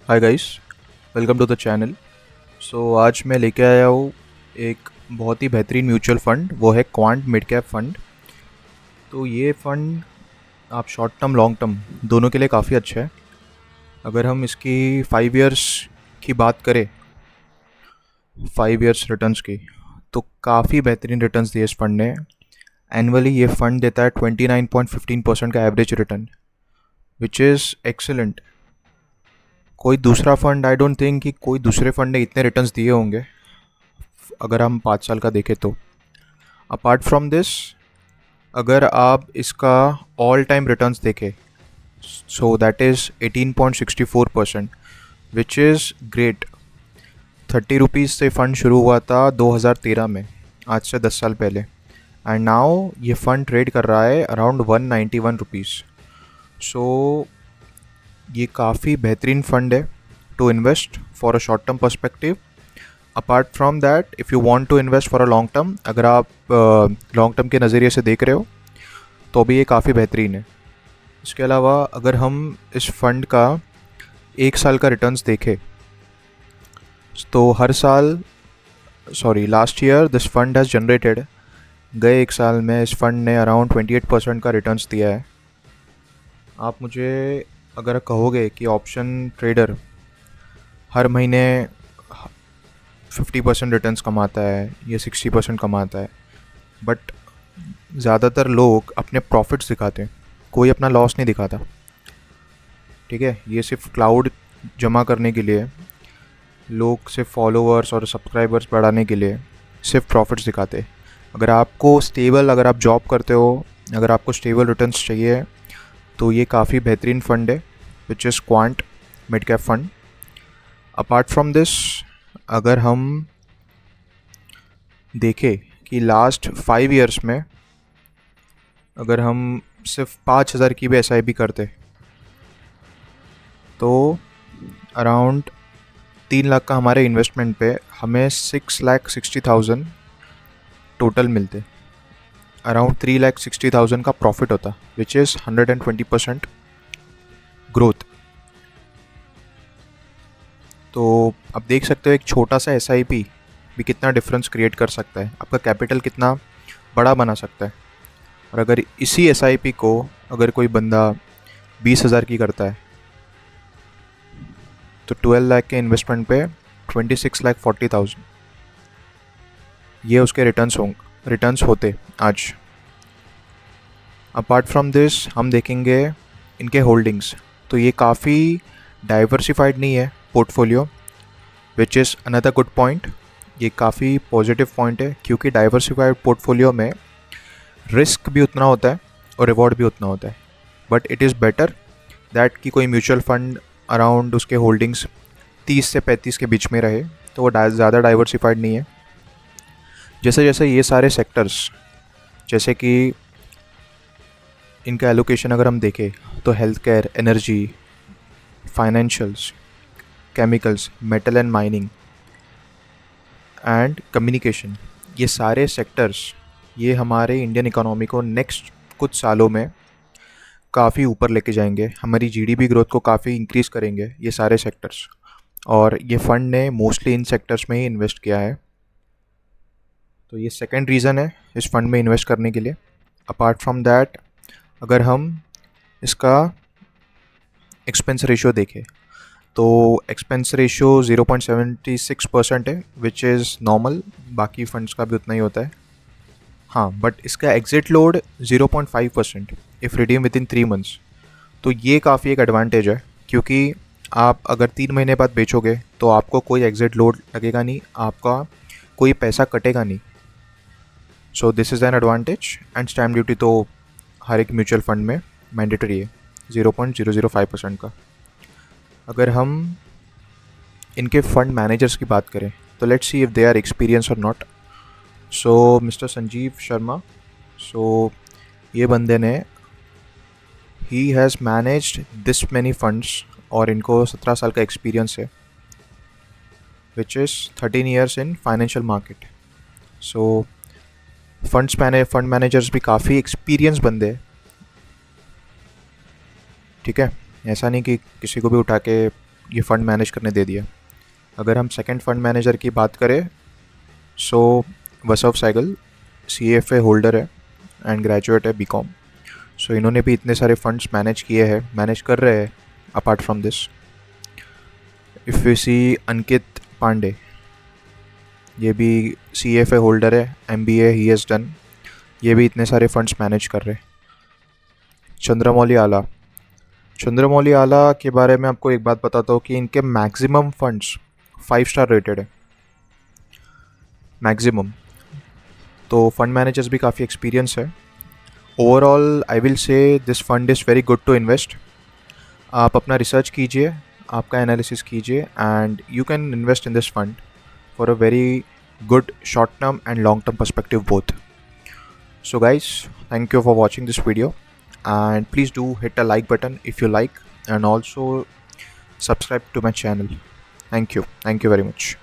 Hi guys, welcome to the channel. आज मैं लेके आया हूँ एक बहुत ही बेहतरीन म्यूचुअल फ़ंड, वो है क्वांट मिड कैप फ़ंड। तो ये फ़ंड आप शॉर्ट टर्म लॉन्ग टर्म दोनों के लिए काफ़ी अच्छा है। अगर हम इसकी 5 इयर्स की बात करें, 5 इयर्स रिटर्न्स की, तो काफ़ी बेहतरीन रिटर्न्स दिए इस फंड ने। एनुअली ये फ़ंड देता है 29.15% का average return, which is excellent. कोई दूसरा फंड, आई डोंट थिंक कि कोई दूसरे फंड ने इतने रिटर्न्स दिए होंगे अगर हम 5 साल का देखें तो। अपार्ट फ्रॉम दिस, अगर आप इसका ऑल टाइम रिटर्न्स देखें, so that is 18.64%, which is great. 30 rupees से फ़ंड शुरू हुआ था 2013 में, आज से 10 साल पहले। एंड नाउ ये फ़ंड ट्रेड कर रहा है अराउंड 191 रुपीज़। सो ये काफ़ी बेहतरीन फ़ंड है to invest for a short term perspective. Apart from that, if you want to invest for a long term, अगर आप लॉन्ग टर्म के नज़रिए से देख रहे हो तो भी ये काफ़ी बेहतरीन है। इसके अलावा अगर हम इस फंड का 1 साल का रिटर्न्स देखें, तो हर साल, sorry, last year this fund has generated, गए 1 साल में इस फंड ने अराउंड 28% का रिटर्न्स दिया है। आप मुझे अगर कहोगे कि ऑप्शन ट्रेडर हर महीने 50% रिटर्न्स कमाता है या 60% कमाता है, बट ज़्यादातर लोग अपने प्रॉफिट्स दिखाते हैं, कोई अपना लॉस नहीं दिखाता। ठीक है, ये सिर्फ क्लाउड जमा करने के लिए, लोग सिर्फ फॉलोअर्स और सब्सक्राइबर्स बढ़ाने के लिए सिर्फ प्रॉफिट्स दिखाते हैं। अगर आप जॉब करते हो, अगर आपको स्टेबल रिटर्न्स चाहिए, तो ये काफ़ी बेहतरीन फ़ंड है, which is quant mid cap fund. Apart from this, अगर हम देखें कि लास्ट 5 इयर्स में अगर हम सिर्फ 5,000 की भी SIP करते, तो अराउंड 3 लाख का हमारे इन्वेस्टमेंट पे हमें 6,60,000 टोटल मिलते। अराउंड 3,60,000 का प्रॉफिट होता, विच इज़ 120% ग्रोथ। तो आप देख सकते हो एक छोटा सा SIP भी कितना डिफरेंस क्रिएट कर सकता है, आपका कैपिटल कितना बड़ा बना सकता है। और अगर इसी SIP को अगर कोई बंदा 20,000 की करता है, तो 12 लाख के इन्वेस्टमेंट पे 26,40,000 ये उसके रिटर्न्स होते आज। अपार्ट फ्रॉम दिस, हम देखेंगे इनके होल्डिंग्स, तो ये काफ़ी डाइवर्सिफाइड नहीं है portfolio, which is another good point. ये काफ़ी पॉजिटिव पॉइंट है, क्योंकि डाइवर्सिफाइड पोर्टफोलियो में रिस्क भी उतना होता है और रिवॉर्ड भी उतना होता है। But it is better that कि कोई म्यूचुअल फंड अराउंड उसके होल्डिंग्स 30 से 35 के बीच में रहे, तो वो ज़्यादा डाइवर्सिफाइड नहीं है। जैसे जैसे ये सारे सेक्टर्स, जैसे कि इनका एलोकेशन अगर हम देखें, तो health care, energy, financials, chemicals, metal and mining and communication, ये सारे सेक्टर्स ये हमारे इंडियन इकोनॉमी को नेक्स्ट कुछ सालों में काफ़ी ऊपर लेके जाएंगे, हमारी GDP ग्रोथ को काफ़ी इंक्रीज़ करेंगे ये सारे सेक्टर्स। और ये फंड ने मोस्टली इन सेक्टर्स में ही इन्वेस्ट किया है। तो ये सेकंड रीज़न है इस फंड में इन्वेस्ट करने के लिए। अपार्ट फ्रॉम दैट, अगर हम इसका एक्सपेंस रेशियो देखें, तो एक्सपेंस रेशियो 0.76% है, विच इज़ नॉर्मल, बाकी फंड्स का भी उतना ही होता है। हाँ, बट इसका exit load 0.5% if redeem with in 3 months. तो ये काफ़ी एक एडवांटेज है, क्योंकि आप अगर 3 महीने बाद बेचोगे तो आपको कोई एग्जिट लोड लगेगा नहीं, आपका कोई पैसा कटेगा नहीं। So this is an advantage. And stamp duty तो हर एक म्यूचुअल फंड में मैंडेटरी है, 0.005% का। अगर हम इनके फंड मैनेजर्स की बात करें, तो let's see if they are experience or not. So mister Sanjeev Sharma, so ये बंदे ने, he has managed this many funds, और इनको 17 साल का एक्सपीरियंस है, which is 13 years in financial market. So fund managers भी काफ़ी एक्सपीरियंस बंदे हैं। ठीक है, ऐसा नहीं कि किसी को भी उठा के ये फ़ंड मैनेज करने दे दिया। अगर हम सेकंड फ़ंड मैनेजर की बात करें, so Vasav Sahgal CFA holder है एंड ग्रेजुएट है BCom। सो इन्होंने भी इतने सारे फंड्स मैनेज कर रहे हैं। Apart from this, if you see Ankit Pandey, ये भी CFA होल्डर है, MBA ही हैज़ डन, ये भी इतने सारे फंड्स मैनेज कर रहे हैं। चंद्रमौली आला के बारे में आपको एक बात बताता हूँ कि इनके मैक्सिमम फंड्स 5 स्टार रेटेड है, मैक्सिमम। तो फंड मैनेजर्स भी काफ़ी एक्सपीरियंस है। Overall I will say this fund is very good to invest. आप अपना रिसर्च कीजिए, आपका एनालिसिस कीजिए, and you can invest in this fund for a very good short term and long term perspective both. So guys, thank you for watching this video, and please do hit a like button if you like, and also subscribe to my channel. Thank you very much.